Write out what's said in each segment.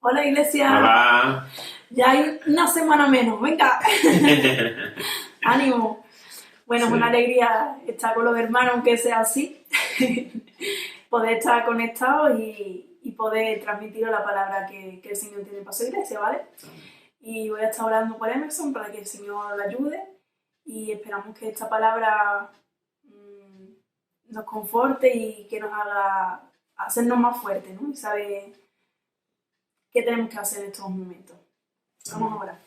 Hola iglesia, Hola. ya hay una semana menos, venga, ánimo. Bueno, es una Sí, alegría estar con los hermanos, aunque sea así, poder estar conectados y poder transmitir la palabra que el Señor tiene para su iglesia, ¿vale? Y voy a estar orando por Emerson para que el Señor le ayude y esperamos que esta palabra nos conforte y que nos haga hacernos más fuertes, ¿no? Y saber qué tenemos que hacer en estos momentos. Vamos a amén. orar.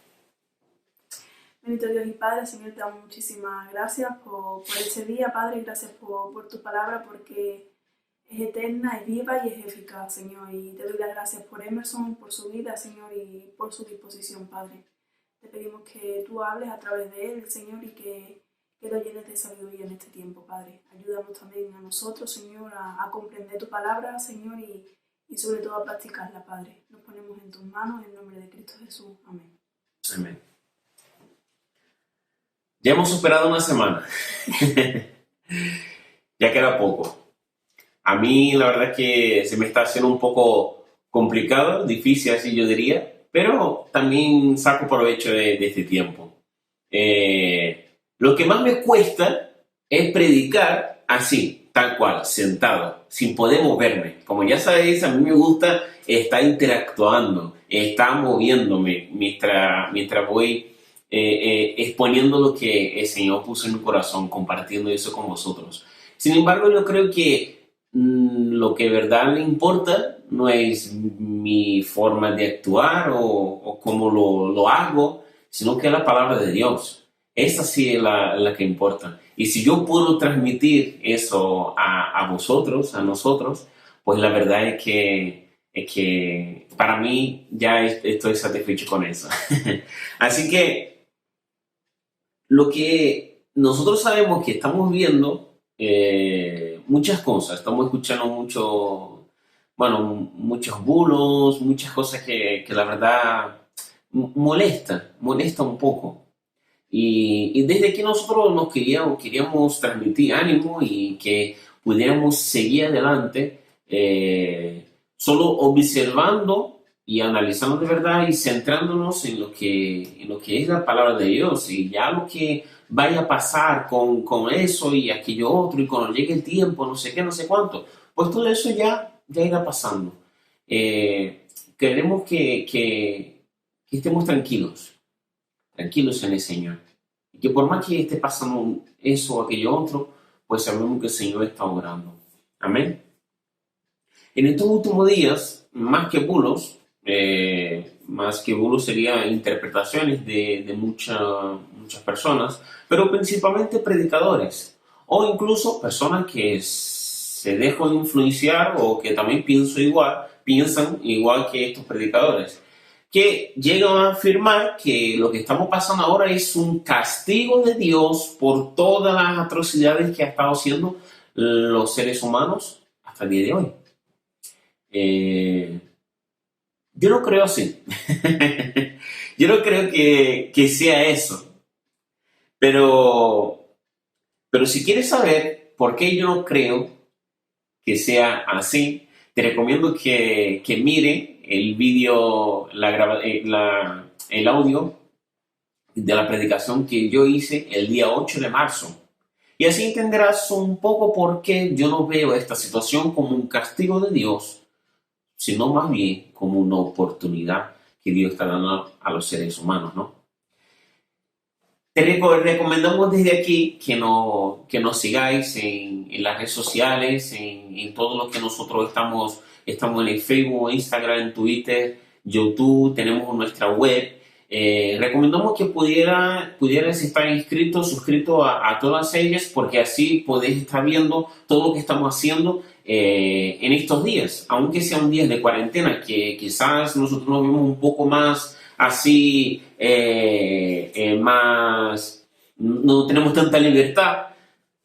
Bendito Dios y Padre, Señor, te damos muchísimas gracias por este día, Padre, gracias por tu palabra, porque es eterna, es viva y es eficaz, Señor. Y te doy las gracias por Emerson, por su vida, Señor, y por su disposición, Padre. Te pedimos que tú hables a través de él, Señor, y que lo llenes de sabiduría en este tiempo, Padre. Ayúdanos también a nosotros, Señor, a comprender tu palabra, Señor, y sobre todo a practicarla, Padre. Nos ponemos en tus manos, en nombre de Cristo Jesús. Amén. Amén. Ya hemos superado una semana. Ya queda poco. A mí la verdad es que se me está haciendo un poco complicado, difícil así yo diría, pero también saco provecho de este tiempo. Lo que más me cuesta es predicar así, tal cual, sentado, sin poder moverme. Como ya sabéis, a mí me gusta estar interactuando, estar moviéndome mientras voy exponiendo lo que el Señor puso en mi corazón, compartiendo eso con vosotros. Sin embargo, yo creo que lo que de verdad le importa no es mi forma de actuar o cómo lo hago, sino que es la palabra de Dios. Esa sí es la que importa. Y si yo puedo transmitir eso a vosotros, a nosotros, pues la verdad es que para mí ya estoy satisfecho con eso. Así que lo que nosotros sabemos que estamos viendo muchas cosas, estamos escuchando muchos bulos, muchas cosas que la verdad molesta un poco. Y desde aquí nosotros queríamos transmitir ánimo y que pudiéramos seguir adelante, solo observando y analizando de verdad y centrándonos en lo que es la palabra de Dios y ya lo que vaya a pasar con eso y aquello otro y cuando llegue el tiempo, no sé qué, no sé cuánto, pues todo eso ya irá pasando. Queremos que estemos tranquilos en el Señor. Y que por más que esté pasando eso o aquello otro, pues sabemos que el Señor está obrando. Amén. En estos últimos días, más que bulos serían interpretaciones de muchas personas, pero principalmente predicadores, o incluso personas que se dejan influenciar o que también piensan igual que estos predicadores, que llegan a afirmar que lo que estamos pasando ahora es un castigo de Dios por todas las atrocidades que ha estado haciendo los seres humanos hasta el día de hoy. Eh, yo no creo así. Yo no creo que sea eso. Pero, pero si quieres saber por qué yo no creo que sea así, te recomiendo que mire el vídeo, el audio de la predicación que yo hice el día 8 de marzo. Y así entenderás un poco por qué yo no veo esta situación como un castigo de Dios, sino más bien como una oportunidad que Dios está dando a los seres humanos, ¿no? Te recomendamos desde aquí que nos sigáis en las redes sociales, en todo lo que nosotros estamos en el Facebook, Instagram, Twitter, YouTube, tenemos nuestra web. Recomendamos que pudieras estar suscrito a todas ellas, porque así podéis estar viendo todo lo que estamos haciendo en estos días, aunque sean días de cuarentena, que quizás nosotros nos vemos un poco más así, más, no tenemos tanta libertad,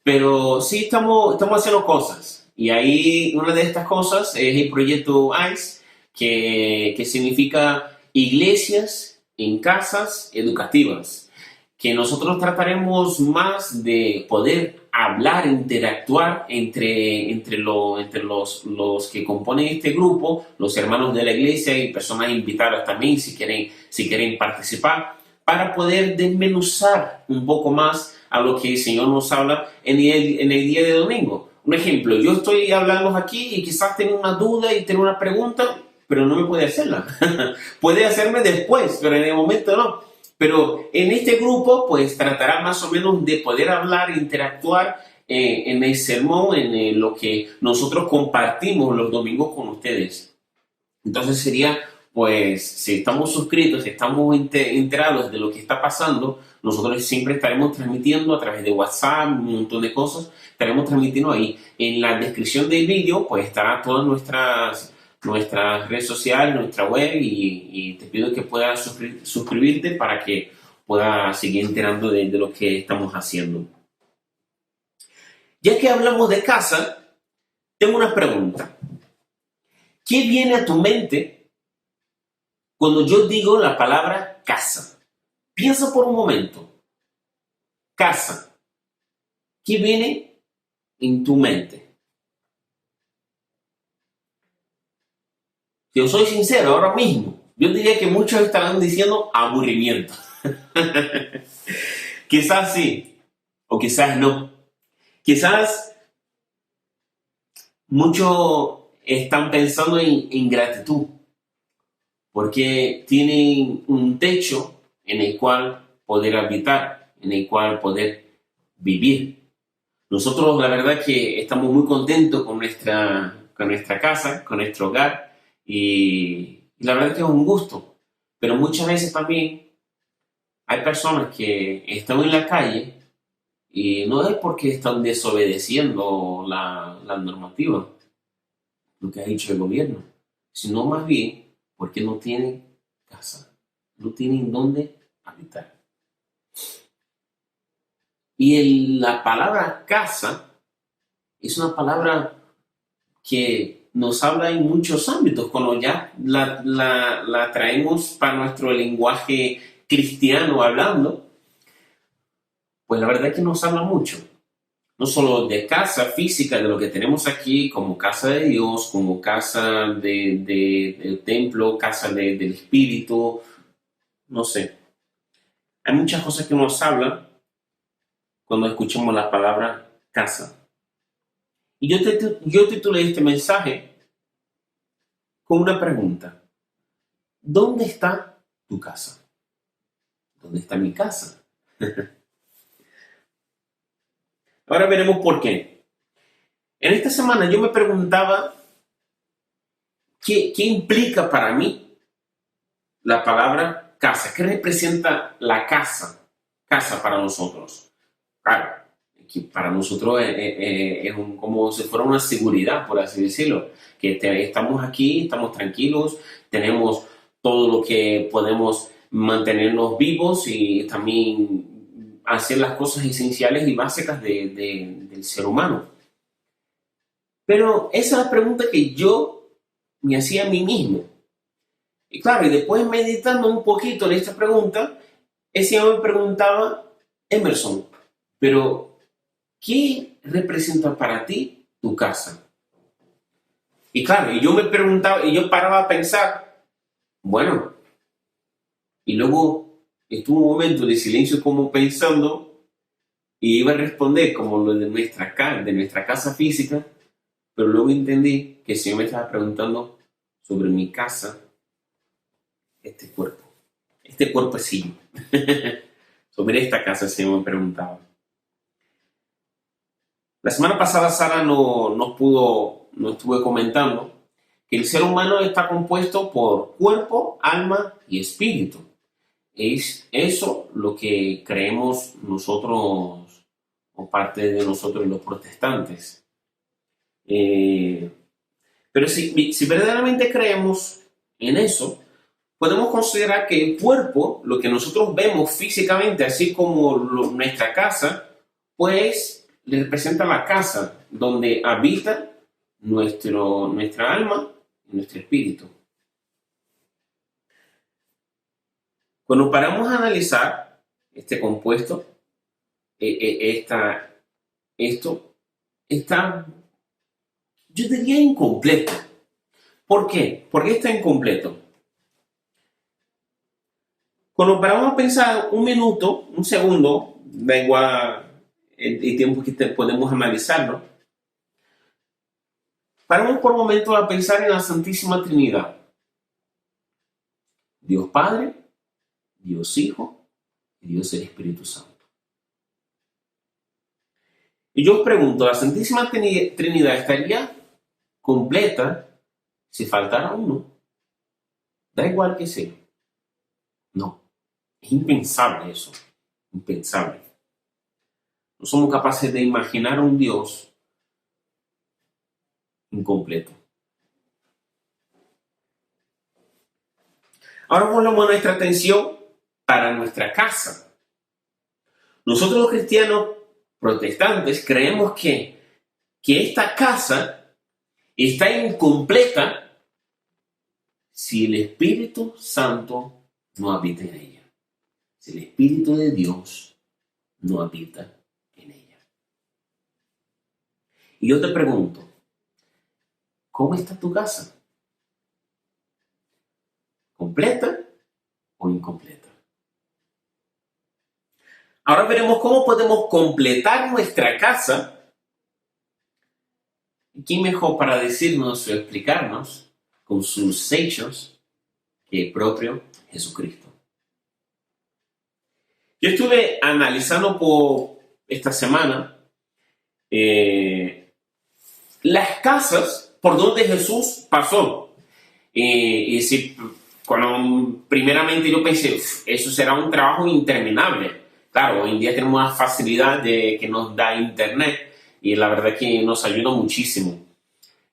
pero sí estamos haciendo cosas. Y ahí una de estas cosas es el proyecto ICE, que significa Iglesias en Casas Educativas, que nosotros trataremos más de poder hablar, interactuar entre los que componen este grupo, los hermanos de la iglesia y personas invitadas también si quieren participar, para poder desmenuzar un poco más a lo que el Señor nos habla en el día de domingo. Un ejemplo, yo estoy hablando aquí y quizás tengo una duda y tengo una pregunta, pero no me puede hacerla. Puede hacerme después, pero en el momento no. Pero en este grupo, pues tratará más o menos de poder hablar, interactuar en el sermón, en lo que nosotros compartimos los domingos con ustedes. Entonces sería, pues, si estamos suscritos, si estamos enterados de lo que está pasando, nosotros siempre estaremos transmitiendo a través de WhatsApp, un montón de cosas, estaremos transmitiendo ahí. En la descripción del vídeo, pues, estará todas nuestras redes sociales, nuestra web, y te pido que puedas suscribirte para que puedas seguir enterando de lo que estamos haciendo. Ya que hablamos de casa, tengo una pregunta. ¿Qué viene a tu mente cuando yo digo la palabra casa? Piensa por un momento. Casa. ¿Qué viene en tu mente? Si yo soy sincero, ahora mismo, yo diría que muchos estarán diciendo aburrimiento. Quizás sí, o quizás no. Quizás muchos están pensando en ingratitud, porque tienen un techo en el cual poder habitar, en el cual poder vivir. Nosotros, la verdad, que estamos muy contentos con nuestra casa, con nuestro hogar, y la verdad que es un gusto. Pero muchas veces también hay personas que están en la calle y no es porque están desobedeciendo la normativa, lo que ha dicho el gobierno, sino más bien porque no tienen casa, no tienen dónde habitar. Y la palabra casa es una palabra que nos habla en muchos ámbitos. Cuando ya la traemos para nuestro lenguaje cristiano hablando, pues la verdad es que nos habla mucho. No solo de casa física, de lo que tenemos aquí, como casa de Dios, como casa del templo, casa del Espíritu, no sé. Hay muchas cosas que nos hablan cuando escuchamos la palabra casa. Y yo titulé este mensaje con una pregunta. ¿Dónde está tu casa? ¿Dónde está mi casa? Ahora veremos por qué. En esta semana yo me preguntaba qué implica para mí la palabra casa. ¿Qué representa la casa? Casa para nosotros. Claro, que para nosotros es como si fuera una seguridad, por así decirlo. Que estamos aquí, estamos tranquilos, tenemos todo lo que podemos mantenernos vivos y también hacer las cosas esenciales y básicas del ser humano. Pero esa es la pregunta que yo me hacía a mí mismo. Y claro, y después meditando un poquito en esta pregunta, ese hombre me preguntaba, Emerson, pero ¿qué representa para ti tu casa? Y claro, y yo me preguntaba, y yo paraba a pensar, bueno, y luego estuvo un momento de silencio como pensando, y iba a responder como lo de nuestra casa física, pero luego entendí que el Señor me estaba preguntando sobre mi casa, este cuerpo. Este cuerpecillo. Sobre esta casa el Señor me preguntaba. La semana pasada Sara nos estuve comentando que el ser humano está compuesto por cuerpo, alma y espíritu. Es eso lo que creemos nosotros, o parte de nosotros los protestantes. Pero si verdaderamente creemos en eso, podemos considerar que el cuerpo, lo que nosotros vemos físicamente, así como nuestra casa, pues le representa la casa donde habita nuestra alma y nuestro espíritu. Cuando paramos a analizar este compuesto, esto está, yo diría, incompleto. ¿Por qué? ¿Por qué está incompleto? Cuando paramos a pensar un minuto, un segundo, da igual el tiempo que podemos analizarlo, paramos por un momento a pensar en la Santísima Trinidad. Dios Padre, Dios Hijo y Dios el Espíritu Santo. Y yo os pregunto, ¿la Santísima Trinidad estaría completa si faltara uno? Da igual que sea. No, es impensable eso, impensable. No somos capaces de imaginar un Dios incompleto. Ahora volvemos nuestra atención para nuestra casa. Nosotros los cristianos protestantes creemos que esta casa está incompleta si el Espíritu Santo no habita en ella. Si el Espíritu de Dios no habita en ella. Y yo te pregunto, ¿cómo está tu casa? ¿Completa o incompleta? Ahora veremos cómo podemos completar nuestra casa. ¿Y quién mejor para decirnos o explicarnos con sus hechos que el propio Jesucristo? Yo estuve analizando por esta semana las casas por donde Jesús pasó. Y si, cuando primeramente yo pensé, eso será un trabajo interminable. Claro, hoy en día tenemos la facilidad que nos da Internet y la verdad que nos ayuda muchísimo.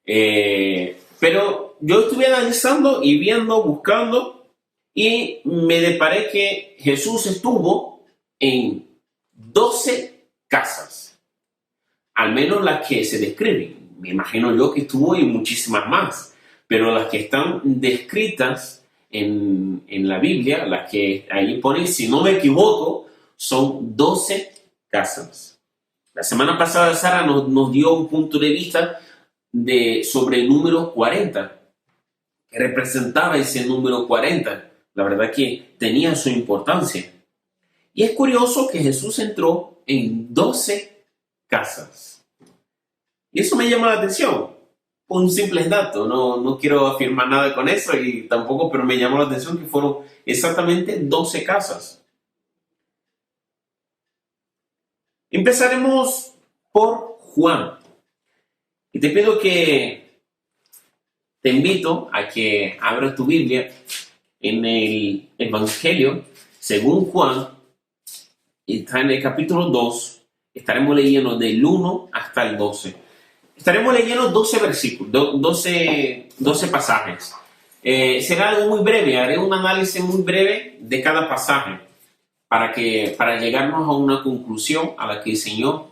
Pero yo estuve analizando y viendo, buscando y me deparé que Jesús estuvo en 12 casas, al menos las que se describen. Me imagino yo que estuvo en muchísimas más, pero las que están descritas en la Biblia, las que ahí ponen, si no me equivoco, son 12 casas. La semana pasada Sara nos dio un punto de vista sobre el número 40, que representaba ese número 40. La verdad que tenía su importancia. Y es curioso que Jesús entró en 12 casas. Y eso me llama la atención. Un simple dato, no quiero afirmar nada con eso y tampoco, pero me llamó la atención que fueron exactamente 12 casas. Empezaremos por Juan. Y te pido que te invito a que abras tu Biblia en el Evangelio según Juan. Está en el capítulo 2. Estaremos leyendo del 1 hasta el 12. Estaremos leyendo 12 versículos, 12 pasajes. Será algo muy breve, haré un análisis muy breve de cada pasaje para llegarnos a una conclusión a la que el Señor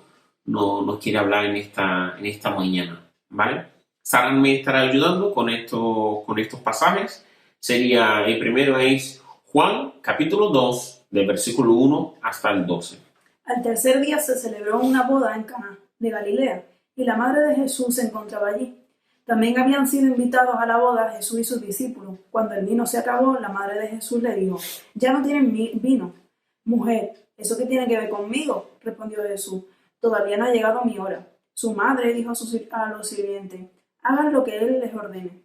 nos quiere hablar en esta mañana, ¿vale? Sara me estará ayudando con estos pasajes. El primero es Juan, capítulo 2, del versículo 1 hasta el 12. Al tercer día se celebró una boda en Caná de Galilea, y la madre de Jesús se encontraba allí. También habían sido invitados a la boda Jesús y sus discípulos. Cuando el vino se acabó, la madre de Jesús le dijo: «Ya no tienen vino». «Mujer, ¿eso qué tiene que ver conmigo?», respondió Jesús. «Todavía no ha llegado mi hora». Su madre dijo a los sirvientes: «Hagan lo que él les ordene».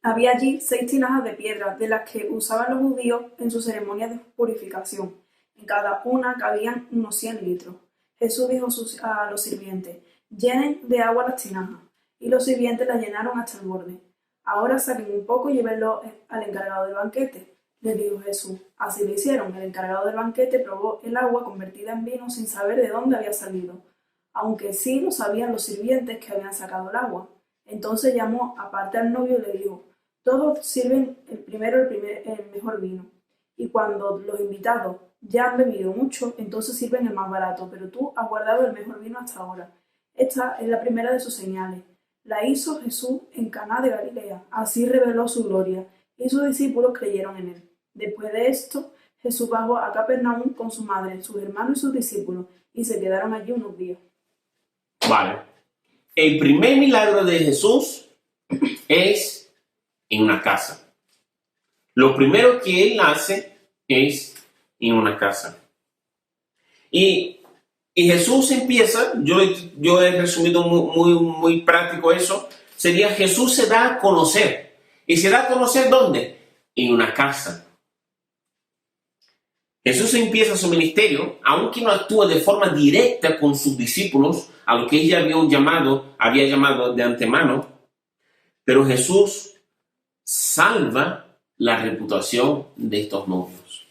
Había allí 6 tinajas de piedra, de las que usaban los judíos en sus ceremonias de purificación. En cada una cabían unos 100 litros. Jesús dijo a los sirvientes: «Llenen de agua las tinajas». Y los sirvientes las llenaron hasta el borde. «Ahora saquen un poco y llévenlo al encargado del banquete», les dijo Jesús. Así lo hicieron. El encargado del banquete probó el agua convertida en vino sin saber de dónde había salido, aunque sí lo sabían los sirvientes que habían sacado el agua. Entonces llamó aparte al novio y le dijo: «Todos sirven el mejor vino, y cuando los invitados ya han bebido mucho, entonces sirven el más barato, pero tú has guardado el mejor vino hasta ahora». Esta es la primera de sus señales. La hizo Jesús en Caná de Galilea. Así reveló su gloria, y sus discípulos creyeron en él. Después de esto, Jesús bajó a Capernaum con su madre, sus hermanos y sus discípulos, y se quedaron allí unos días. Vale. El primer milagro de Jesús es en una casa. Lo primero que él hace es en una casa. Y Jesús empieza, yo he resumido muy práctico eso, sería Jesús se da a conocer. ¿Y se da a conocer dónde? En una casa. Jesús empieza su ministerio, aunque no actúa de forma directa con sus discípulos, a lo que ella había llamado de antemano, pero Jesús salva la reputación de estos novios.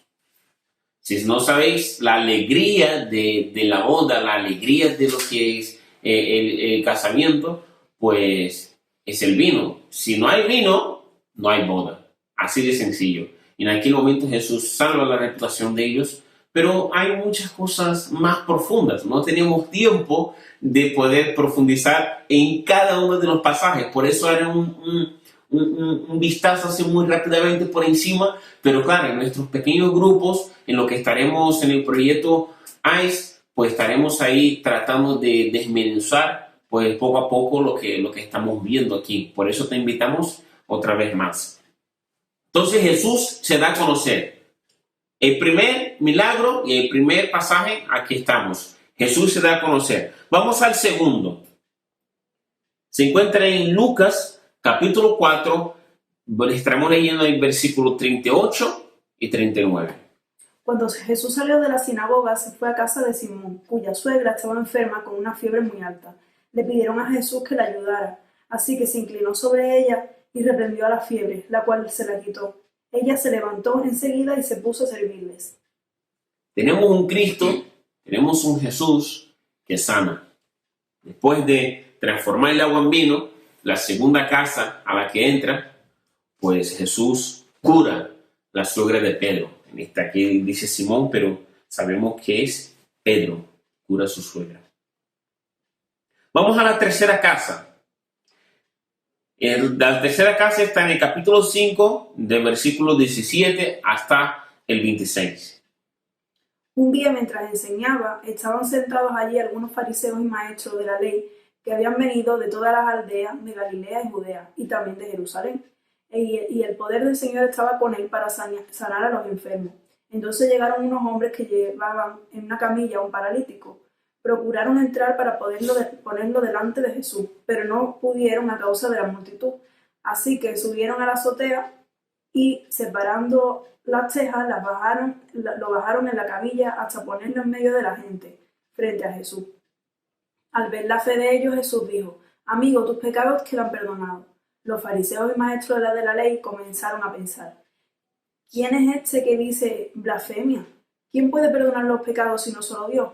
Si no sabéis, la alegría de la boda, la alegría de lo que es el casamiento, pues es el vino. Si no hay vino, no hay boda. Así de sencillo. Y en aquel momento Jesús salva la reputación de ellos, pero hay muchas cosas más profundas. No tenemos tiempo de poder profundizar en cada uno de los pasajes. Por eso haré un vistazo así muy rápidamente por encima, pero claro, en nuestros pequeños grupos, en lo que estaremos en el proyecto ICE, pues estaremos ahí tratando de desmenuzar pues poco a poco lo que estamos viendo aquí. Por eso te invitamos otra vez más. Entonces Jesús se da a conocer. El primer milagro y el primer pasaje, aquí estamos. Jesús se da a conocer. Vamos al segundo. Se encuentra en Lucas, capítulo 4. Estaremos leyendo el versículo 38 y 39. Cuando Jesús salió de la sinagoga, se fue a casa de Simón, cuya suegra estaba enferma con una fiebre muy alta. Le pidieron a Jesús que la ayudara, así que se inclinó sobre ella y reprendió a la fiebre, la cual se la quitó. Ella se levantó enseguida y se puso a servirles. Tenemos un Cristo, tenemos un Jesús que sana. Después de transformar el agua en vino, la segunda casa a la que entra, pues Jesús cura la suegra de Pedro. En esta aquí dice Simón, pero sabemos que es Pedro, cura a su suegra. Vamos a la tercera casa. La tercera casa está en el capítulo 5, del versículo 17 hasta el 26. Un día, mientras enseñaba, estaban sentados allí algunos fariseos y maestros de la ley que habían venido de todas las aldeas de Galilea y Judea, y también de Jerusalén. Y el poder del Señor estaba con él para sanar a los enfermos. Entonces llegaron unos hombres que llevaban en una camilla a un paralítico. Procuraron entrar para ponerlo delante de Jesús, pero no pudieron a causa de la multitud. Así que subieron a la azotea y, separando las tejas, lo bajaron en la camilla hasta ponerlo en medio de la gente, frente a Jesús. Al ver la fe de ellos, Jesús dijo: «Amigo, tus pecados quedan perdonados». Los fariseos y maestros de la ley comenzaron a pensar: «¿Quién es este que dice blasfemia? ¿Quién puede perdonar los pecados sino solo Dios?».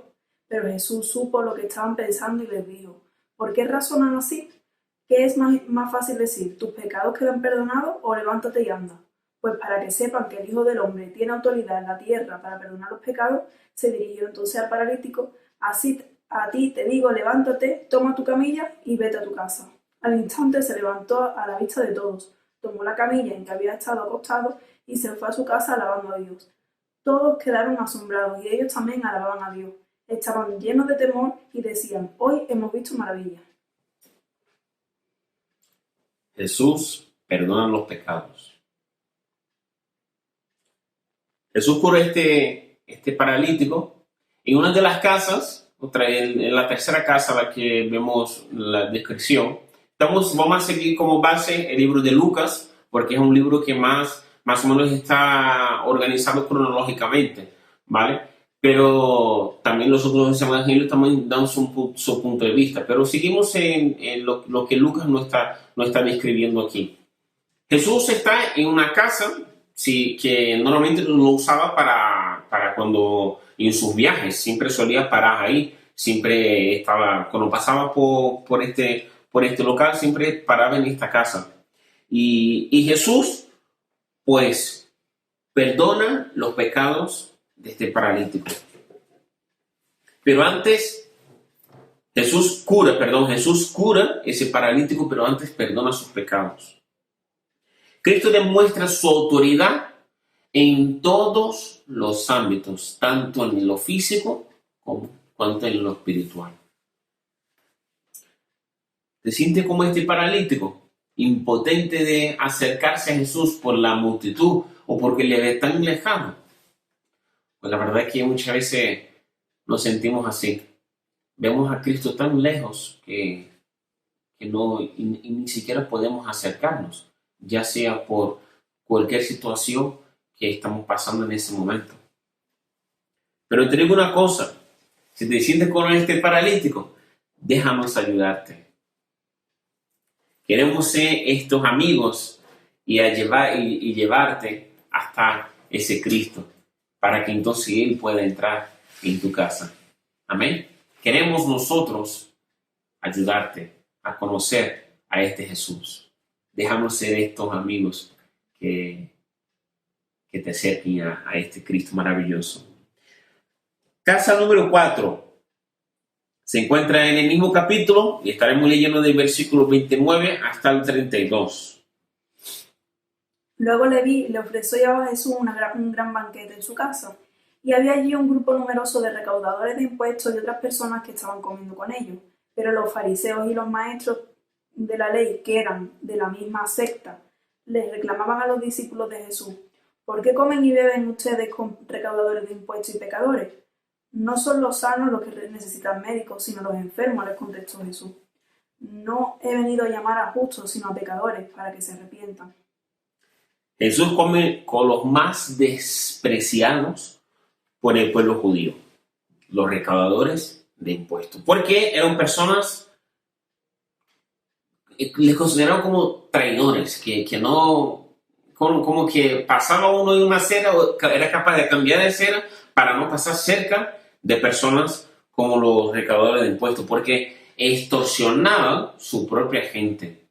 Pero Jesús supo lo que estaban pensando y les dijo: «¿Por qué razonan así? ¿Qué es más fácil decir? ¿Tus pecados quedan perdonados? O levántate y anda». Pues para que sepan que el Hijo del Hombre tiene autoridad en la tierra para perdonar los pecados, se dirigió entonces al paralítico: «Así a ti te digo, levántate, toma tu camilla y vete a tu casa». Al instante se levantó a la vista de todos, tomó la camilla en que había estado acostado y se fue a su casa alabando a Dios. Todos quedaron asombrados y ellos también alababan a Dios. Estaban llenos de temor y decían: «Hoy hemos visto maravillas». Jesús perdona los pecados. Jesús cura este paralítico en una de las casas, en la tercera casa a la que vemos la descripción. Vamos a seguir como base el libro de Lucas, porque es un libro que más o menos está organizado cronológicamente, ¿vale? Pero también los otros evangelios también dan su punto de vista. Pero seguimos en lo que Lucas no está describiendo aquí. Jesús está en una casa, sí, que normalmente lo usaba para cuando en sus viajes, siempre solía parar ahí, siempre estaba, cuando pasaba por este local, siempre paraba en esta casa. Y Jesús, pues, perdona los pecados de este paralítico. Pero antes, Jesús cura ese paralítico, pero antes perdona sus pecados. Cristo demuestra su autoridad en todos los ámbitos, tanto en lo físico cuanto en lo espiritual. ¿Se siente como este paralítico, impotente de acercarse a Jesús por la multitud o porque le ve tan lejano? Pues la verdad es que muchas veces nos sentimos así. Vemos a Cristo tan lejos que no, y ni siquiera podemos acercarnos, ya sea por cualquier situación que estamos pasando en ese momento. Pero te digo una cosa, si te sientes con este paralítico, déjanos ayudarte. Queremos ser estos amigos y llevarte hasta ese Cristo, para que entonces Él pueda entrar en tu casa. Amén. Queremos nosotros ayudarte a conocer a este Jesús. Déjanos ser estos amigos que te acerquen a este Cristo maravilloso. Casa número 4 se encuentra en el mismo capítulo y estaremos leyendo del versículo 29 hasta el 32. Luego Leví le ofreció a Jesús un gran banquete en su casa, y había allí un grupo numeroso de recaudadores de impuestos y otras personas que estaban comiendo con ellos. Pero los fariseos y los maestros de la ley, que eran de la misma secta, les reclamaban a los discípulos de Jesús: ¿por qué comen y beben ustedes con recaudadores de impuestos y pecadores? No son los sanos los que necesitan médicos, sino los enfermos, les contestó Jesús. No he venido a llamar a justos, sino a pecadores, para que se arrepientan. Jesús come con los más despreciados por el pueblo judío, los recaudadores de impuestos, porque eran personas, les consideraban como traidores, que no, como que pasaba uno de una acera, era capaz de cambiar de acera para no pasar cerca de personas como los recaudadores de impuestos, porque extorsionaban su propia gente.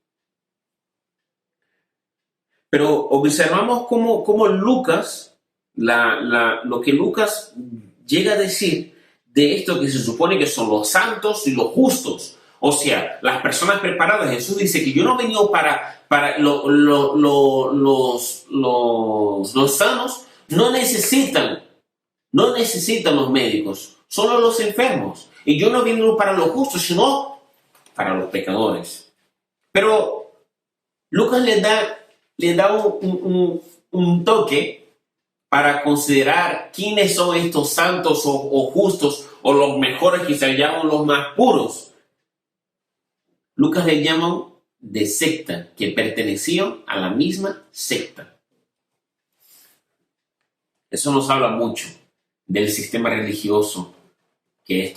Pero observamos cómo Lucas, lo que Lucas llega a decir de esto que se supone que son los santos y los justos, o sea, las personas preparadas. Jesús dice que yo no he venido para los sanos, no necesitan los médicos, solo los enfermos. Y yo no he venido para los justos, sino para los pecadores. Pero Lucas le da un toque para considerar quiénes son estos santos o justos o los mejores, que se llaman los más puros. Lucas le llaman de secta, que pertenecían a la misma secta. Eso nos habla mucho del sistema religioso que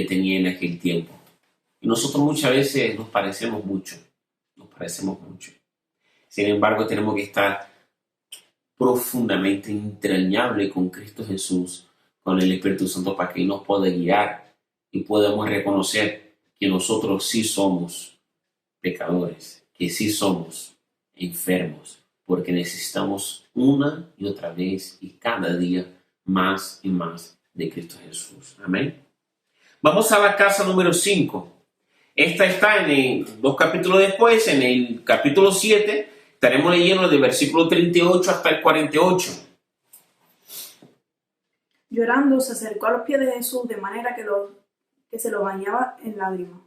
tenía en aquel tiempo. Y nosotros muchas veces nos parecemos mucho. Sin embargo, tenemos que estar profundamente entrañable con Cristo Jesús, con el Espíritu Santo, para que Él nos pueda guiar y podamos reconocer que nosotros sí somos pecadores, que sí somos enfermos, porque necesitamos una y otra vez y cada día más y más de Cristo Jesús. Amén. Vamos a la casa número 5. Esta está dos capítulos después, en el capítulo 7, estaremos leyendo del versículo 38 hasta el 48. Llorando, se acercó a los pies de Jesús de manera que se los bañaba en lágrimas.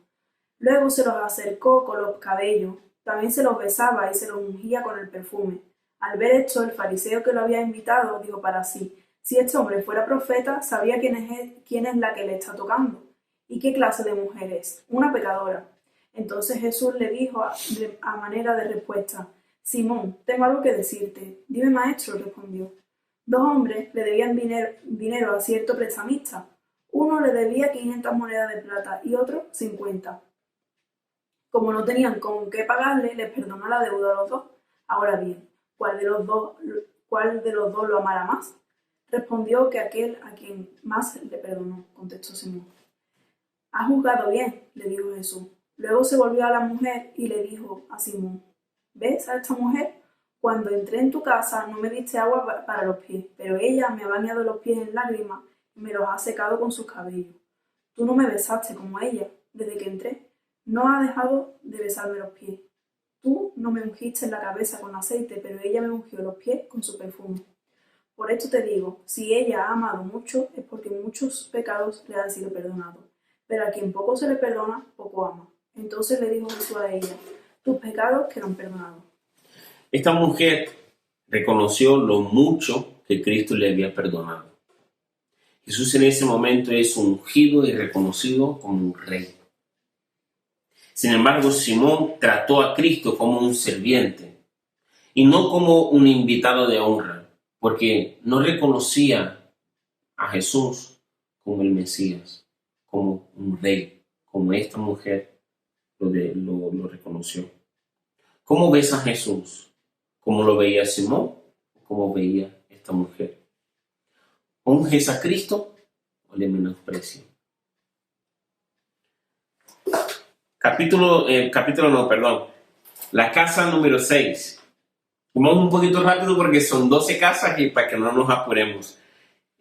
Luego se los acercó con los cabellos, también se los besaba y se los ungía con el perfume. Al ver esto, el fariseo que lo había invitado dijo para sí: si este hombre fuera profeta, sabría quién es la que le está tocando y qué clase de mujer es, una pecadora. Entonces Jesús le dijo a manera de respuesta: Simón, tengo algo que decirte. Dime, maestro, respondió. 2 hombres le debían dinero a cierto prestamista. Uno le debía 500 monedas de plata y otro 50. Como no tenían con qué pagarle, les perdonó la deuda a los dos. Ahora bien, ¿cuál de los dos lo amará más? Respondió que aquel a quien más le perdonó, contestó Simón. Has juzgado bien, le dijo Jesús. Luego se volvió a la mujer y le dijo a Simón: ¿ves a esta mujer? Cuando entré en tu casa no me diste agua para los pies, pero ella me ha bañado los pies en lágrimas y me los ha secado con sus cabellos. Tú no me besaste como ella, desde que entré. No ha dejado de besarme los pies. Tú no me ungiste en la cabeza con aceite, pero ella me ungió los pies con su perfume. Por esto te digo, si ella ha amado mucho, es porque muchos pecados le han sido perdonados. Pero a quien poco se le perdona, poco ama. Entonces le dijo Jesús a ella, tus pecados quedan perdonados. Esta mujer reconoció lo mucho que Cristo le había perdonado. Jesús en ese momento es ungido y reconocido como un rey. Sin embargo, Simón trató a Cristo como un sirviente y no como un invitado de honra, porque no reconocía a Jesús como el Mesías, como un rey, como esta mujer lo reconoció. ¿Cómo ves a Jesús? ¿Cómo lo veía Simón? ¿Cómo veía esta mujer? ¿Unges a Cristo o le menosprecia? La casa número 6. Vamos un poquito rápido porque son 12 casas y para que no nos apuremos.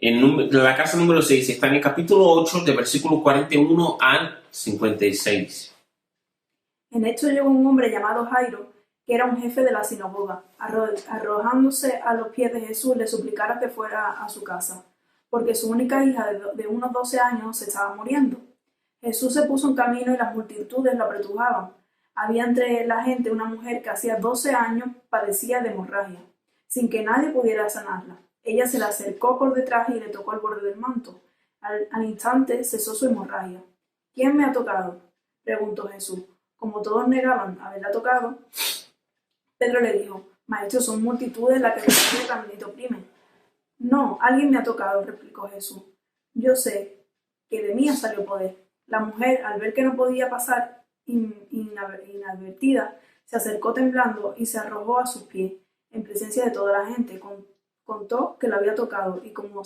La casa número 6 está en el capítulo 8, de versículo 41 al 56. En esto llegó un hombre llamado Jairo, que era un jefe de la sinagoga. Arrojándose a los pies de Jesús, le suplicara que fuera a su casa, porque su única hija de unos 12 años se estaba muriendo. Jesús se puso en camino y las multitudes lo apretujaban. Había entre la gente una mujer que hacía 12 años padecía de hemorragia, sin que nadie pudiera sanarla. Ella se le acercó por detrás y le tocó el borde del manto. Al instante cesó su hemorragia. ¿Quién me ha tocado?, preguntó Jesús. Como todos negaban haberla tocado, Pedro le dijo, Maestro, son multitudes las que me también te oprimen. No, alguien me ha tocado, replicó Jesús. Yo sé que de mí salió poder. La mujer, al ver que no podía pasar inadvertida, se acercó temblando y se arrojó a sus pies, en presencia de toda la gente. Contó que la había tocado y como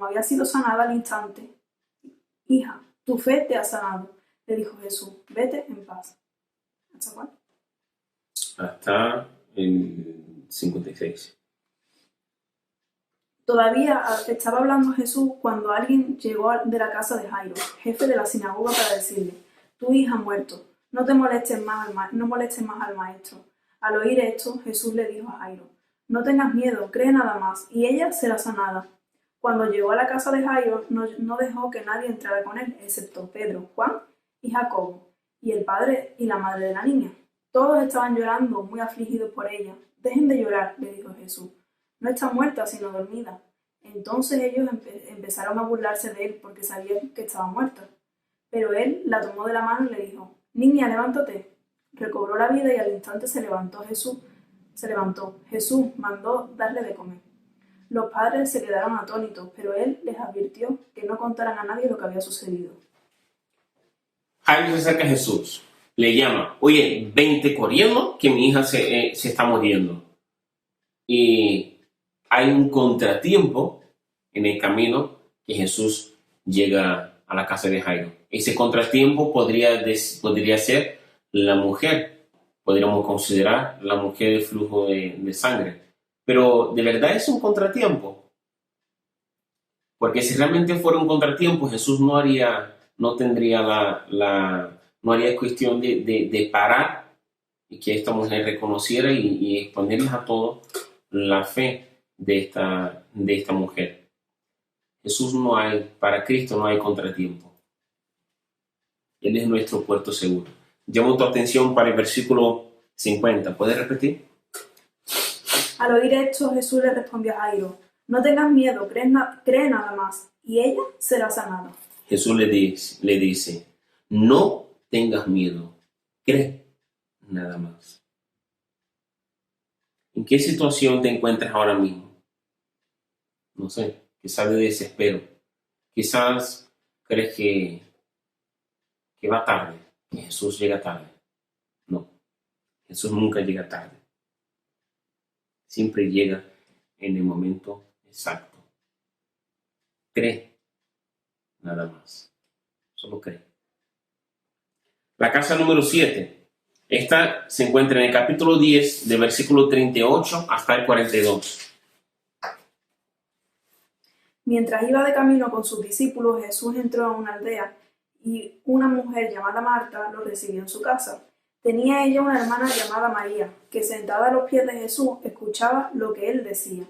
había sido sanada al instante. Hija, tu fe te ha sanado, le dijo Jesús. Vete en paz. ¿Hasta cuál? Hasta el 56. Todavía estaba hablando Jesús cuando alguien llegó de la casa de Jairo, jefe de la sinagoga, para decirle, tu hija ha muerto, no molestes más al maestro. Al oír esto, Jesús le dijo a Jairo, no tengas miedo, cree nada más, y ella será sanada. Cuando llegó a la casa de Jairo, no dejó que nadie entrara con él, excepto Pedro, Juan y Jacobo, y el padre y la madre de la niña. Todos estaban llorando, muy afligidos por ella. Dejen de llorar, le dijo Jesús. No está muerta, sino dormida. Entonces ellos empezaron a burlarse de él porque sabían que estaba muerta. Pero él la tomó de la mano y le dijo, niña, levántate. Recobró la vida y al instante se levantó. Jesús mandó darle de comer. Los padres se quedaron atónitos, pero él les advirtió que no contaran a nadie lo que había sucedido. Jairo se acerca a Jesús, le llama, oye, vente corriendo que mi hija se está muriendo. Y hay un contratiempo en el camino que Jesús llega a la casa de Jairo. Ese contratiempo podría ser la mujer. Podríamos considerar la mujer de flujo de sangre. Pero de verdad es un contratiempo. Porque si realmente fuera un contratiempo, Jesús no haría cuestión de parar y que esta mujer reconociera y exponerles a todos la fe de esta mujer. Para Cristo no hay contratiempo. Él es nuestro puerto seguro. Llamo tu atención para el versículo 50. ¿Puedes repetir? Al oír esto, Jesús le respondió a Jairo, no tengas miedo, cree nada más, y ella será sanada. Jesús le dice, no tengas miedo, cree nada más. ¿En qué situación te encuentras ahora mismo? No sé, quizás de desespero. Quizás crees que va tarde, que Jesús llega tarde. No, Jesús nunca llega tarde. Siempre llega en el momento exacto. Cree nada más. Solo cree. La casa número 7. Esta se encuentra en el capítulo 10, de versículo 38 hasta el 42. Mientras iba de camino con sus discípulos, Jesús entró a una aldea y una mujer llamada Marta lo recibió en su casa. Tenía ella una hermana llamada María, que sentada a los pies de Jesús escuchaba lo que él decía.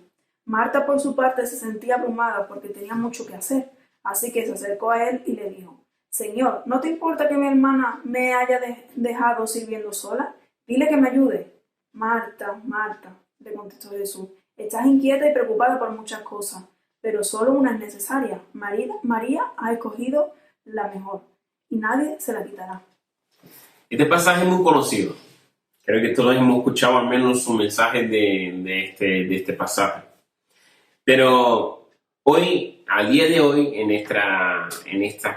Marta, por su parte, se sentía abrumada porque tenía mucho que hacer, así que se acercó a él y le dijo, Señor, ¿no te importa que mi hermana me haya dejado sirviendo sola? Dile que me ayude. Marta, Marta, le contestó Jesús, estás inquieta y preocupada por muchas cosas, pero solo una es necesaria. María ha escogido la mejor y nadie se la quitará. Este pasaje es muy conocido. Creo que todos hemos escuchado al menos un mensaje de este pasaje. Pero hoy, al día de hoy, en esta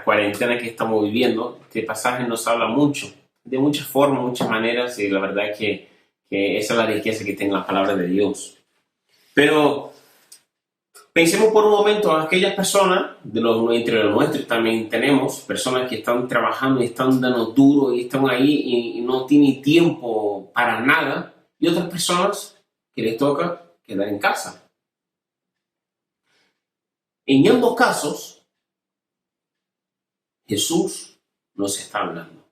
cuarentena que estamos viviendo, este pasaje nos habla mucho, de muchas formas, muchas maneras, y la verdad es que esa es la riqueza que tiene la palabra de Dios. Pero pensemos por un momento en aquellas personas, entre los nuestros también tenemos personas que están trabajando y están dando duro y están ahí y no tienen tiempo para nada, y otras personas que les toca quedar en casa. En ambos casos, Jesús nos está hablando.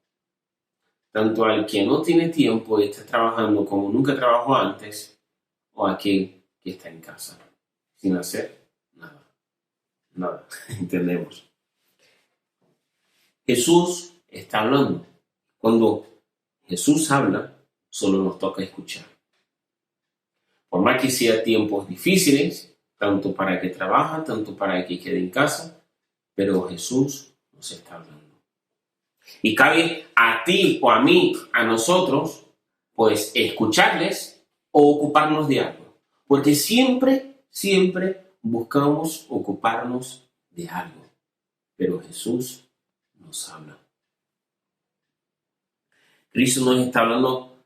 Tanto al que no tiene tiempo y está trabajando como nunca trabajó antes, o aquel que está en casa, sin hacer nada. Nada, entendemos. Jesús está hablando. Cuando Jesús habla, solo nos toca escuchar. Por más que sea tiempos difíciles, tanto para el que trabaja, tanto para el que quede en casa, pero Jesús nos está hablando. Y cabe a ti o a mí, a nosotros, pues escucharles o ocuparnos de algo. Porque siempre buscamos ocuparnos de algo. Pero Jesús nos habla. Cristo nos está hablando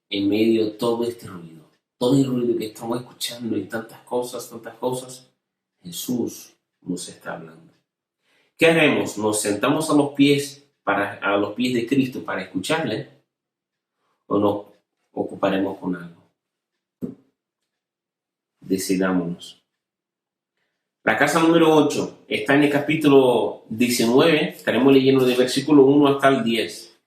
en medio de todo este ruido. Todo el ruido que estamos escuchando y tantas cosas. Jesús nos está hablando. ¿Qué haremos? ¿Nos sentamos a los pies de Cristo para escucharle? ¿O nos ocuparemos con algo? Decidámonos. La casa número 8 está en el capítulo 19. Estaremos leyendo del versículo 1 hasta el 10.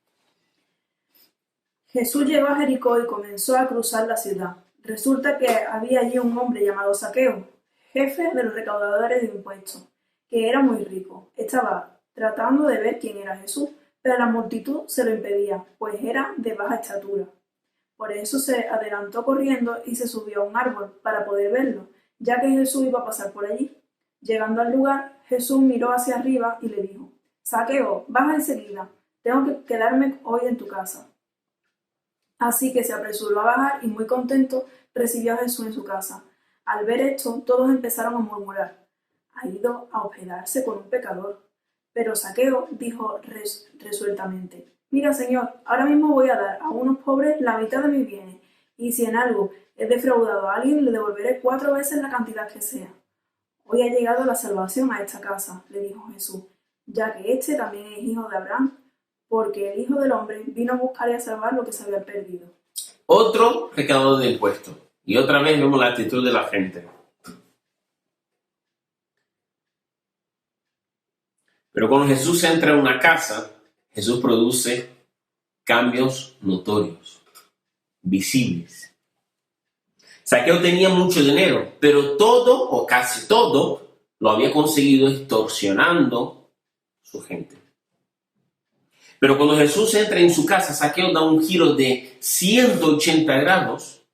Jesús llegó a Jericó y comenzó a cruzar la ciudad. Resulta que había allí un hombre llamado Zaqueo, jefe de los recaudadores de impuestos, que era muy rico. Estaba tratando de ver quién era Jesús, pero la multitud se lo impedía, pues era de baja estatura. Por eso se adelantó corriendo y se subió a un árbol para poder verlo, ya que Jesús iba a pasar por allí. Llegando al lugar, Jesús miró hacia arriba y le dijo: Zaqueo, baja enseguida, tengo que quedarme hoy en tu casa. Así que se apresuró a bajar y muy contento recibió a Jesús en su casa. Al ver esto, todos empezaron a murmurar: ha ido a hospedarse con un pecador. Pero Zaqueo dijo resueltamente: mira, Señor, ahora mismo voy a dar a unos pobres la mitad de mis bienes, y si en algo he defraudado a alguien, le devolveré 4 veces la cantidad que sea. Hoy ha llegado la salvación a esta casa, le dijo Jesús, ya que este también es hijo de Abraham, porque el Hijo del Hombre vino a buscar y a salvar lo que se había perdido. Otro recaudador de impuestos. Y otra vez vemos la actitud de la gente. Pero cuando Jesús entra en una casa, Jesús produce cambios notorios, visibles. Zaqueo tenía mucho dinero, pero todo o casi todo lo había conseguido extorsionando su gente. Pero cuando Jesús entra en su casa, Zaqueo da un giro de 180 grados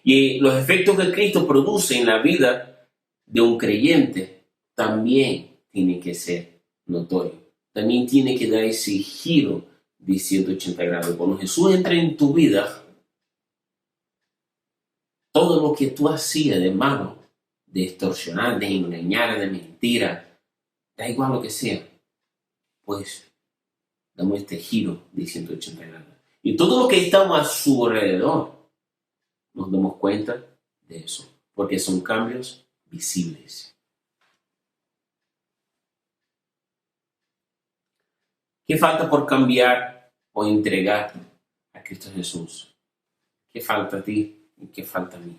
y los efectos que Cristo produce en la vida de un creyente también tienen que ser notorios. También tiene que dar ese giro de 180 grados. Cuando Jesús entra en tu vida, todo lo que tú hacías de malo, de extorsionar, de engañar, de mentira, da igual lo que sea, pues damos este giro de 180 grados. Y todo lo que estamos a su alrededor, nos damos cuenta de eso, porque son cambios visibles. ¿Qué falta por cambiar o entregar a Cristo Jesús? ¿Qué falta a ti y qué falta a mí?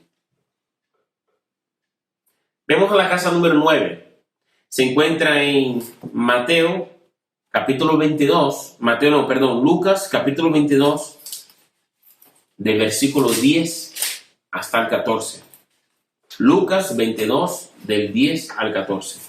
Vemos a la casa número 9. Se encuentra en Lucas, capítulo 22, del versículo 10 hasta el 14. Lucas 22, del 10 al 14.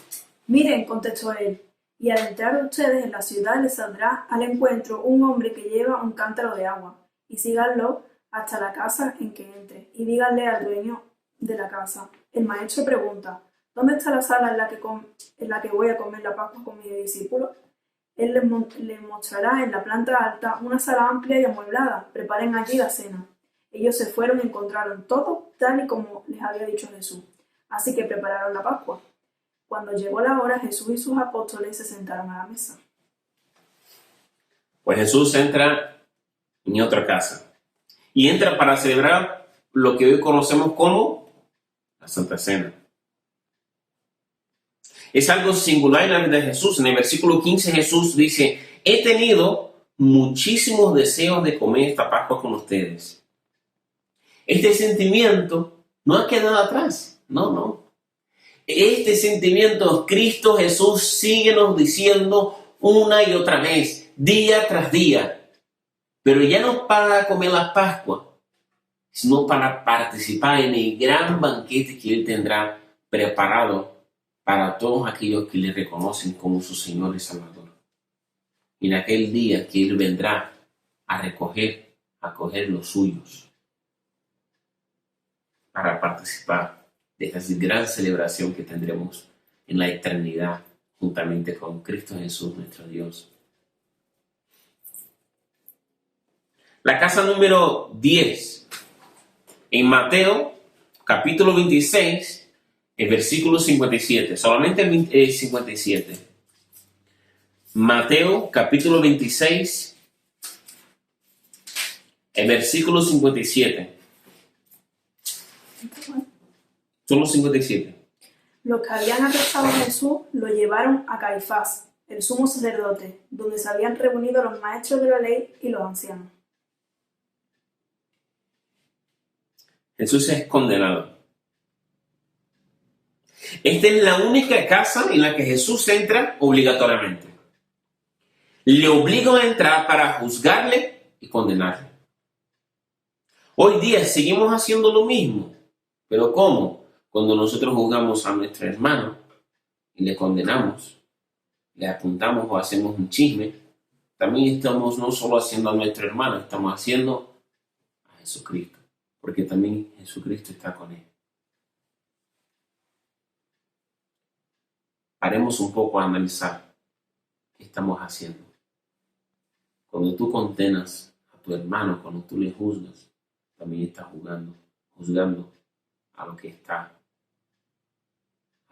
Miren, contestó él, Y al entrar ustedes en la ciudad les saldrá al encuentro un hombre que lleva un cántaro de agua, y síganlo hasta la casa en que entre, y díganle al dueño de la casa. El maestro pregunta, ¿dónde está la sala en la que voy a comer la Pascua con mis discípulos? Él les mostrará en la planta alta una sala amplia y amueblada. Preparen allí la cena. Ellos se fueron y encontraron todo tal y como les había dicho Jesús. Así que prepararon la Pascua. Cuando llegó la hora, Jesús y sus apóstoles se sentaron a la mesa. Pues Jesús entra en otra casa. Y entra para celebrar lo que hoy conocemos como la Santa Cena. Es algo singular en la vida de Jesús. En el versículo 15 Jesús dice, he tenido muchísimos deseos de comer esta Pascua con ustedes. Este sentimiento no ha quedado atrás. No. Este sentimiento Cristo Jesús sigue nos diciendo una y otra vez, día tras día. Pero ya no para comer la Pascua, sino para participar en el gran banquete que Él tendrá preparado para todos aquellos que le reconocen como su Señor y Salvador. Y en aquel día que Él vendrá a coger los suyos, para participar de esta gran celebración que tendremos en la eternidad, juntamente con Cristo Jesús, nuestro Dios. La casa número 10, en Mateo, capítulo 26, el versículo 57, solamente el 57. Mateo, capítulo 26, el versículo 57. Solo 57. Los que habían arrestado a Jesús lo llevaron a Caifás, el sumo sacerdote, donde se habían reunido los maestros de la ley y los ancianos. Jesús es condenado. Esta es la única casa en la que Jesús entra obligatoriamente. Le obligan a entrar para juzgarle y condenarle. Hoy día seguimos haciendo lo mismo. ¿Pero cómo? Cuando nosotros juzgamos a nuestro hermano y le condenamos, le apuntamos o hacemos un chisme, también estamos no solo haciendo a nuestro hermano, estamos haciendo a Jesucristo. Porque también Jesucristo está con él. Paremos un poco a analizar qué estamos haciendo. Cuando tú condenas a tu hermano, cuando tú le juzgas, también estás juzgando a lo que está, a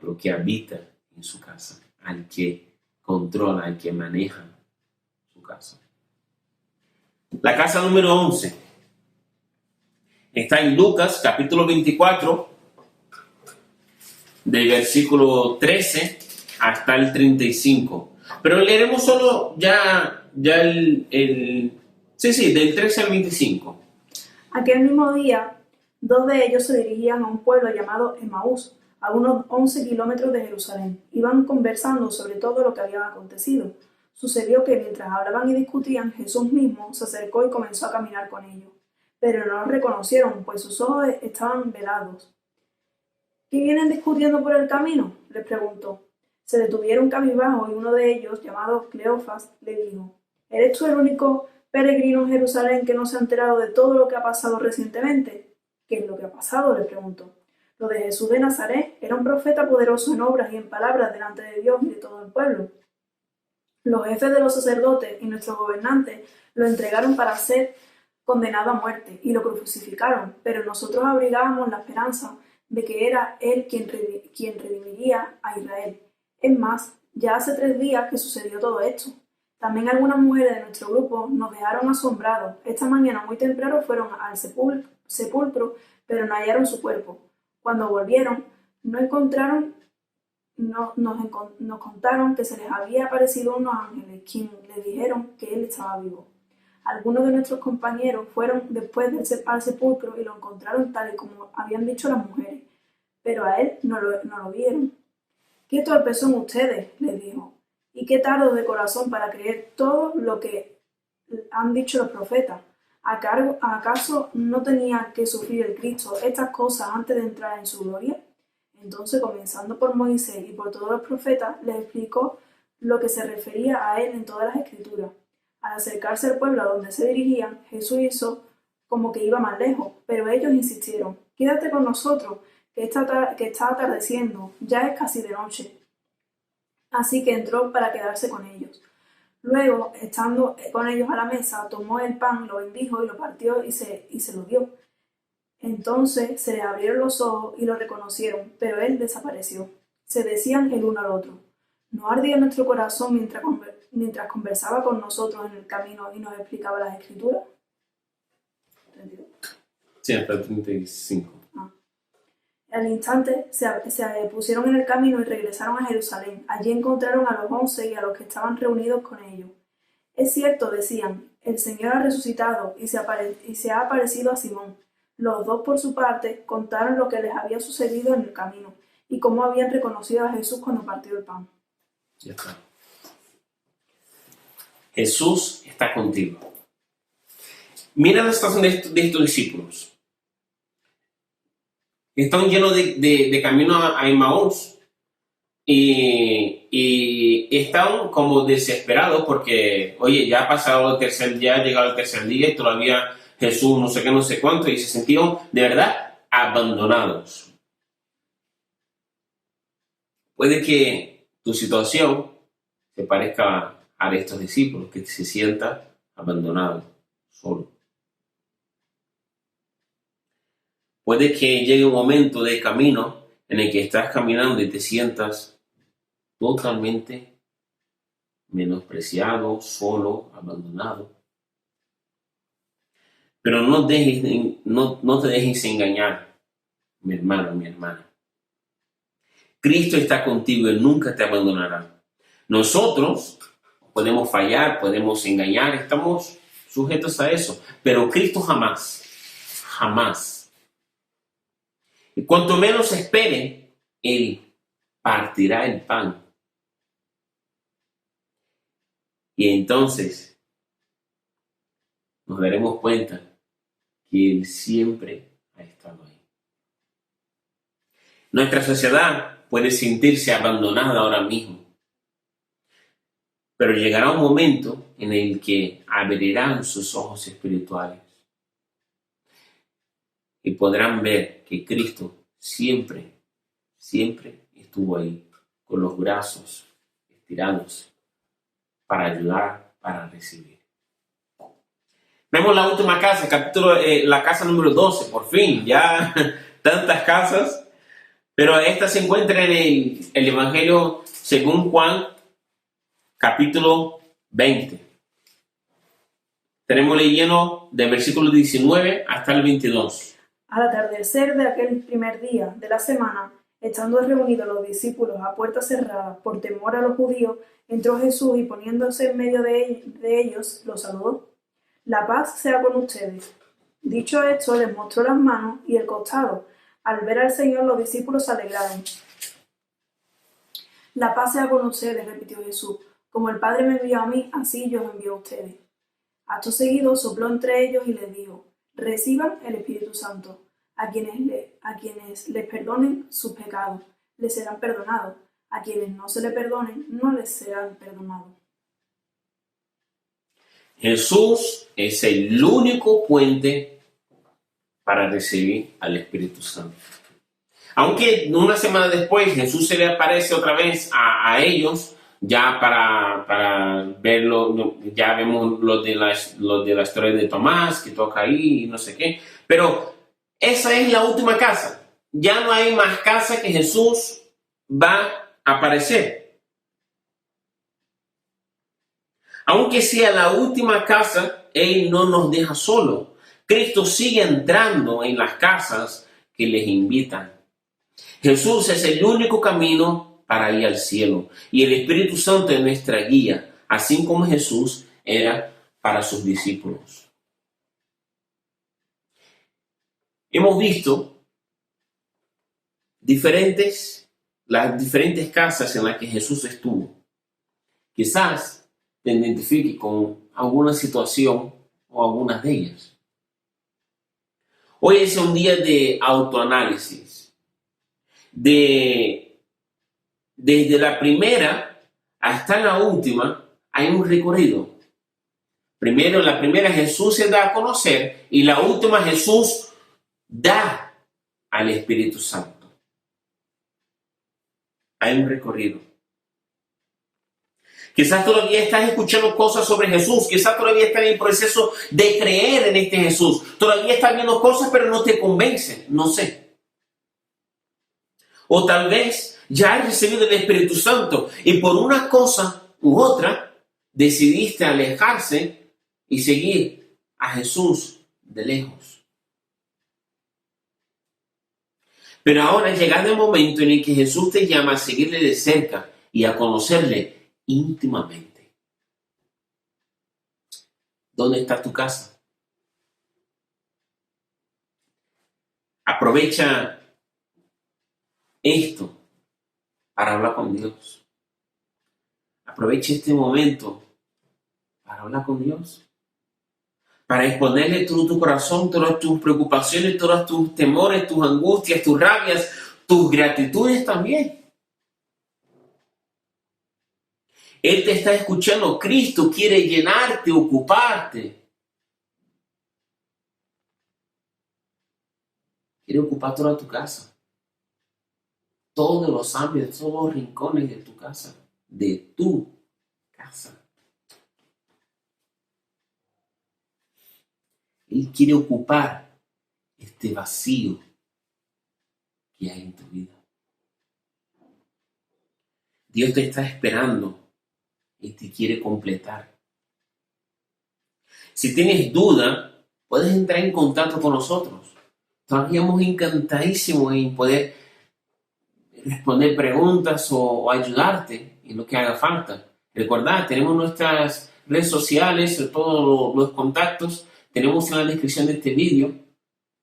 lo que habita en su casa, al que controla, al que maneja su casa. La casa número 11 está en Lucas, capítulo 24, del versículo 13 hasta el 35. Pero leeremos solo del 13 al 25. Aquel mismo día, 2 de ellos se dirigían a un pueblo llamado Emaús, a unos 11 kilómetros de Jerusalén. Iban conversando sobre todo lo que había acontecido. Sucedió que mientras hablaban y discutían, Jesús mismo se acercó y comenzó a caminar con ellos. Pero no lo reconocieron, pues sus ojos estaban velados. ¿Qué vienen discutiendo por el camino?, les preguntó. Se detuvieron cabizbajos y uno de ellos, llamado Cleofas, le dijo, ¿eres tú el único peregrino en Jerusalén que no se ha enterado de todo lo que ha pasado recientemente? ¿Qué es lo que ha pasado?, le preguntó. Lo de Jesús de Nazaret era un profeta poderoso en obras y en palabras delante de Dios y de todo el pueblo. Los jefes de los sacerdotes y nuestros gobernantes lo entregaron para ser condenado a muerte y lo crucificaron, pero nosotros abrigábamos la esperanza de que era Él quien redimiría a Israel. Es más, ya hace 3 días que sucedió todo esto. También algunas mujeres de nuestro grupo nos dejaron asombrados. Esta mañana muy temprano fueron al sepulcro, pero no hallaron su cuerpo. Cuando volvieron, nos contaron que se les había aparecido unos ángeles, quienes les dijeron que Él estaba vivo. Algunos de nuestros compañeros fueron después al sepulcro y lo encontraron tal y como habían dicho las mujeres, pero a Él no lo vieron. «¡Qué torpes son ustedes!», les dijo, «y qué tardos de corazón para creer todo lo que han dicho los profetas. ¿Acaso no tenía que sufrir el Cristo estas cosas antes de entrar en su gloria?». Entonces, comenzando por Moisés y por todos los profetas, les explicó lo que se refería a él en todas las escrituras. Al acercarse al pueblo a donde se dirigían, Jesús hizo como que iba más lejos, pero ellos insistieron: «Quédate con nosotros, que está atardeciendo, ya es casi de noche». Así que entró para quedarse con ellos. Luego, estando con ellos a la mesa, tomó el pan, lo bendijo y lo partió y se lo dio. Entonces se les abrieron los ojos y lo reconocieron, pero él desapareció. Se decían el uno al otro: ¿no ardía nuestro corazón mientras conversaba con nosotros en el camino y nos explicaba las Escrituras? 32. Sí, hasta 35. Al instante se pusieron en el camino y regresaron a Jerusalén. Allí encontraron a los 11 y a los que estaban reunidos con ellos. «Es cierto», decían, «el Señor ha resucitado y se ha aparecido a Simón». Los dos, por su parte, contaron lo que les había sucedido en el camino y cómo habían reconocido a Jesús cuando partió el pan. Ya está. Jesús está contigo. Mira la situación de estos discípulos. Están llenos de camino a Emmaús y están como desesperados porque, oye, ya ha pasado el tercer día, ha llegado el tercer día y todavía Jesús no sé qué, no sé cuánto, y se sentían de verdad abandonados. Puede que tu situación se parezca a la de estos discípulos, que se sientan abandonados, solos. Puede que llegue un momento de camino en el que estás caminando y te sientas totalmente menospreciado, solo, abandonado. Pero no te dejes engañar, mi hermano, mi hermana. Cristo está contigo y nunca te abandonará. Nosotros podemos fallar, podemos engañar, estamos sujetos a eso, pero Cristo jamás, jamás. Y cuanto menos esperen, Él partirá el pan. Y entonces nos daremos cuenta que Él siempre ha estado ahí. Nuestra sociedad puede sentirse abandonada ahora mismo, pero llegará un momento en el que abrirán sus ojos espirituales y podrán ver que Cristo siempre, siempre estuvo ahí, con los brazos estirados para ayudar, para recibir. Vemos la última casa, la casa número 12, por fin, ya tantas casas, pero esta se encuentra en el Evangelio según Juan, capítulo 20. Tenemos leyendo del versículo 19 hasta el 22. Al atardecer de aquel primer día de la semana, estando reunidos los discípulos a puerta cerrada por temor a los judíos, entró Jesús y poniéndose en medio de ellos, los saludó. «La paz sea con ustedes». Dicho esto, les mostró las manos y el costado. Al ver al Señor, los discípulos se alegraron. «La paz sea con ustedes», repitió Jesús. «Como el Padre me envió a mí, así yo os envío a ustedes». Acto seguido sopló entre ellos y les dijo: «Reciban el Espíritu Santo. A quienes les perdonen sus pecados, les serán perdonados. A quienes no se les perdonen, no les serán perdonados». Jesús es el único puente para recibir al Espíritu Santo. Aunque una semana después Jesús se le aparece otra vez a ellos, ya para verlo, ya vemos lo de la historia de Tomás, que toca ahí y no sé qué. Pero esa es la última casa. Ya no hay más casa que Jesús va a aparecer. Aunque sea la última casa, Él no nos deja solos. Cristo sigue entrando en las casas que les invitan. Jesús es el único camino para ir al cielo. Y el Espíritu Santo es nuestra guía, así como Jesús era para sus discípulos. Hemos visto las diferentes casas en las que Jesús estuvo. Quizás te identifique con alguna situación o algunas de ellas. Hoy es un día de autoanálisis. Desde la primera hasta la última hay un recorrido. Primero, la primera Jesús se da a conocer y la última Jesús da al Espíritu Santo. Hay un recorrido. Quizás todavía estás escuchando cosas sobre Jesús. Quizás todavía estás en el proceso de creer en este Jesús. Todavía estás viendo cosas, pero no te convencen. No sé. O tal vez ya has recibido el Espíritu Santo y por una cosa u otra decidiste alejarse y seguir a Jesús de lejos. Pero ahora ha llegado el momento en el que Jesús te llama a seguirle de cerca y a conocerle íntimamente. ¿Dónde está tu casa? Aprovecha esto para hablar con Dios. Aprovecha este momento para hablar con Dios. Para exponerle todo tu corazón, todas tus preocupaciones, todos tus temores, tus angustias, tus rabias, tus gratitudes también. Él te está escuchando. Cristo quiere llenarte, ocuparte. Quiere ocupar toda tu casa. Todos los ámbitos, todos los rincones de tu casa. De tu casa. Él quiere ocupar este vacío que hay en tu vida. Dios te está esperando y te quiere completar. Si tienes duda, puedes entrar en contacto con nosotros. Estaríamos encantadísimos en poder responder preguntas o ayudarte en lo que haga falta. Recordad, tenemos nuestras redes sociales, todos los contactos, tenemos en la descripción de este vídeo.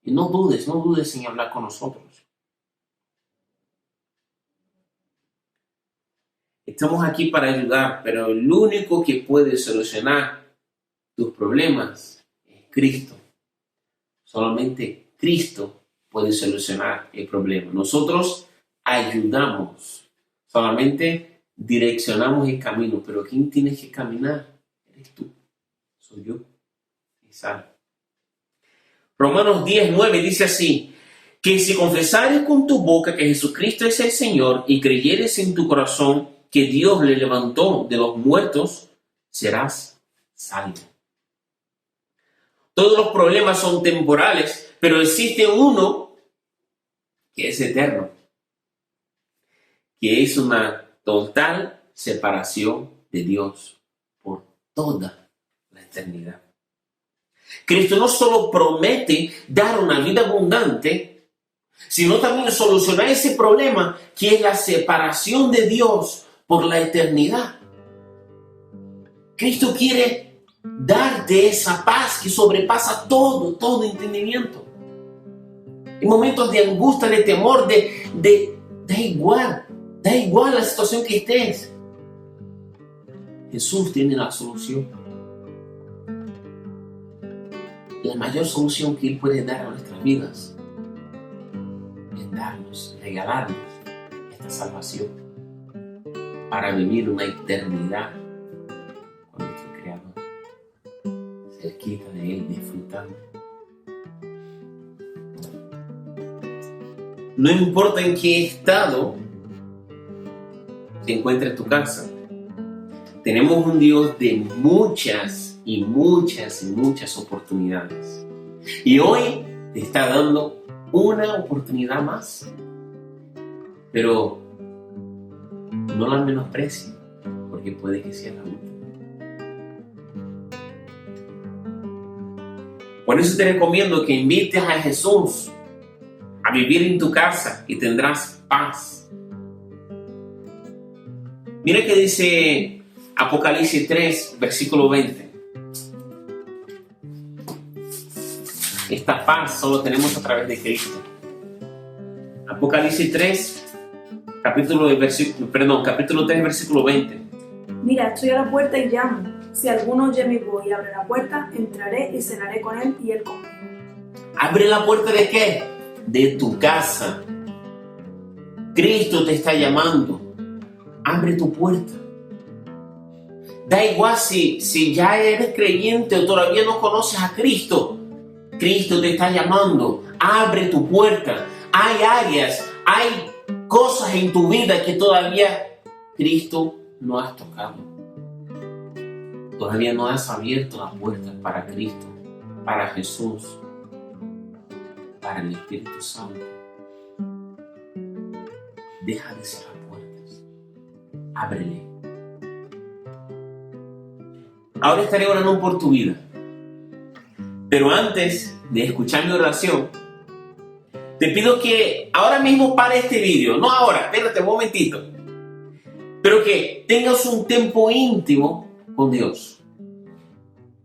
Y no dudes en hablar con nosotros. Estamos aquí para ayudar, pero el único que puede solucionar tus problemas es Cristo. Solamente Cristo puede solucionar el problema. Nosotros ayudamos, solamente direccionamos el camino, pero ¿quién tiene que caminar? Eres tú, soy yo. Romanos 10:9 dice así, que si confesares con tu boca que Jesucristo es el Señor y creyeres en tu corazón que Dios le levantó de los muertos, serás salvo. Todos los problemas son temporales, pero existe uno que es eterno, que es una total separación de Dios por toda la eternidad. Cristo no solo promete dar una vida abundante, sino también solucionar ese problema que es la separación de Dios por la eternidad. Cristo quiere darte esa paz que sobrepasa todo entendimiento. En momentos de angustia, de temor, da igual la situación que estés. Jesús tiene la solución. La mayor solución que Él puede dar a nuestras vidas es darnos, regalarnos esta salvación para vivir una eternidad con nuestro Creador, cerquita de Él, disfrutando. No importa en qué estado se encuentra tu casa, tenemos un Dios de muchas oportunidades. Y hoy te está dando una oportunidad más. Pero no la menosprecies, porque puede que sea la última. Por eso te recomiendo que invites a Jesús a vivir en tu casa y tendrás paz. Mira que dice Apocalipsis 3, versículo 20. Esta paz solo tenemos a través de Cristo. Apocalipsis 3, capítulo 3, versículo 20. Mira, estoy a la puerta y llamo. Si alguno oye mi voz y abre la puerta, entraré y cenaré con él y él conmigo. ¿Abre la puerta de qué? De tu casa. Cristo te está llamando. Abre tu puerta. Da igual si ya eres creyente o todavía no conoces a Cristo. Cristo te está llamando. Abre tu puerta. Hay áreas, hay cosas en tu vida que todavía Cristo no has tocado. Todavía no has abierto la puerta para Cristo, para Jesús, para el Espíritu Santo. Deja de cerrar puertas. Ábrele. Ahora estaré orando por tu vida. Pero antes de escuchar mi oración, te pido que ahora mismo pare este vídeo. No ahora, espérate un momentito. Pero que tengas un tiempo íntimo con Dios.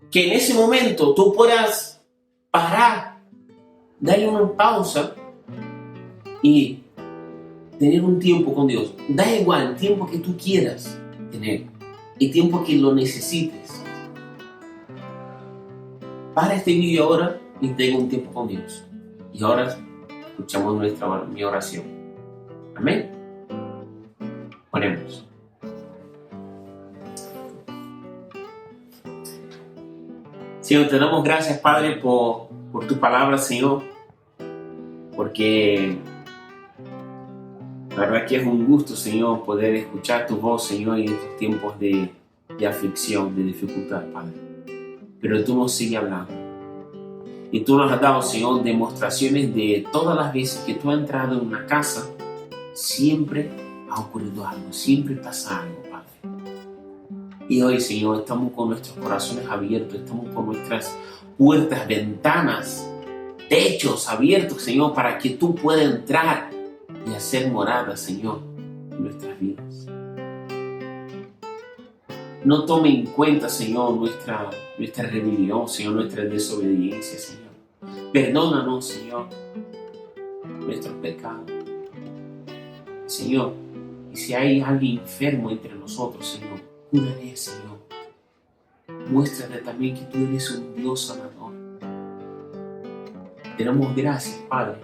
Que en ese momento tú puedas parar, darle una pausa y tener un tiempo con Dios. Da igual el tiempo que tú quieras tener, el tiempo que lo necesites. Para este vídeo ahora y tenga un tiempo con Dios. Y ahora escuchamos mi oración. Amén. Oremos. Señor, te damos gracias, Padre, por tu palabra, Señor, porque la verdad que es un gusto, Señor, poder escuchar tu voz, Señor, en estos tiempos de aflicción, de dificultad, Padre. Pero tú nos sigues hablando. Y tú nos has dado, Señor, demostraciones de todas las veces que tú has entrado en una casa, siempre ha ocurrido algo, siempre pasa algo, Padre. Y hoy, Señor, estamos con nuestros corazones abiertos, estamos con nuestras puertas, ventanas, techos abiertos, Señor, para que tú puedas entrar y hacer morada, Señor, en nuestras vidas. No tome en cuenta, Señor, nuestra rebelión, Señor, nuestra desobediencia, Señor. Perdónanos, Señor, nuestros pecados. Señor, y si hay alguien enfermo entre nosotros, Señor, cúrale, Señor. Muéstrate también que tú eres un Dios sanador. Te damos gracias, Padre,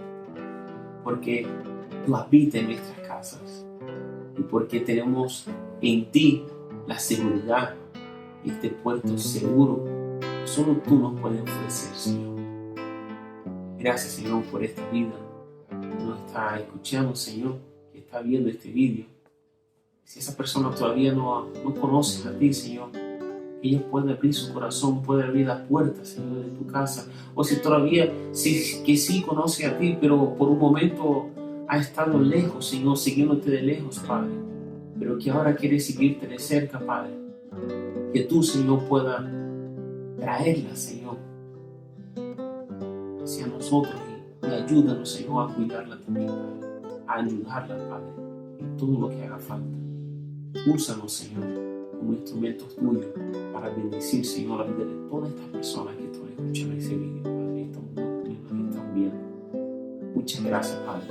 porque tú habitas en nuestras casas y porque tenemos en ti la seguridad y este puerto seguro que solo tú nos puedes ofrecer, Señor. Gracias, Señor, por esta vida que nos está escuchando, Señor, que está viendo este vídeo. Si esa persona todavía no conoce a ti, Señor, ella puede abrir su corazón, puede abrir la puerta, Señor, de tu casa. O si todavía sí conoce a ti, pero por un momento ha estado lejos, Señor, siguiéndote de lejos, Padre, pero que ahora quiere seguirte de cerca, Padre. Que tú, Señor, pueda traerla, Señor, hacia nosotros y ayúdanos, Señor, a cuidarla también, Padre, a ayudarla, Padre, en todo lo que haga falta. Úsanos, Señor, como instrumentos tuyos para bendecir, Señor, la vida de todas estas personas que están escuchando ese video, Padre, y nos están viendo. Muchas gracias, Padre.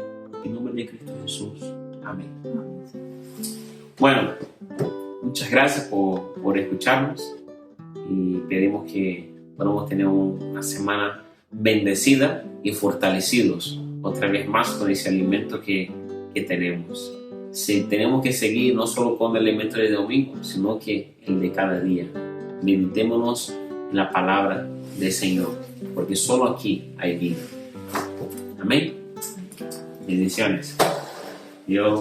En nombre de Cristo Jesús. Amén. Bueno, muchas gracias por escucharnos y pedimos que podamos tener una semana bendecida y fortalecidos otra vez más con ese alimento que tenemos. Si tenemos que seguir no solo con el alimento de domingo, sino que el de cada día. Meditémonos en la palabra del Señor, porque solo aquí hay vida. Amén. Bendiciones. Dios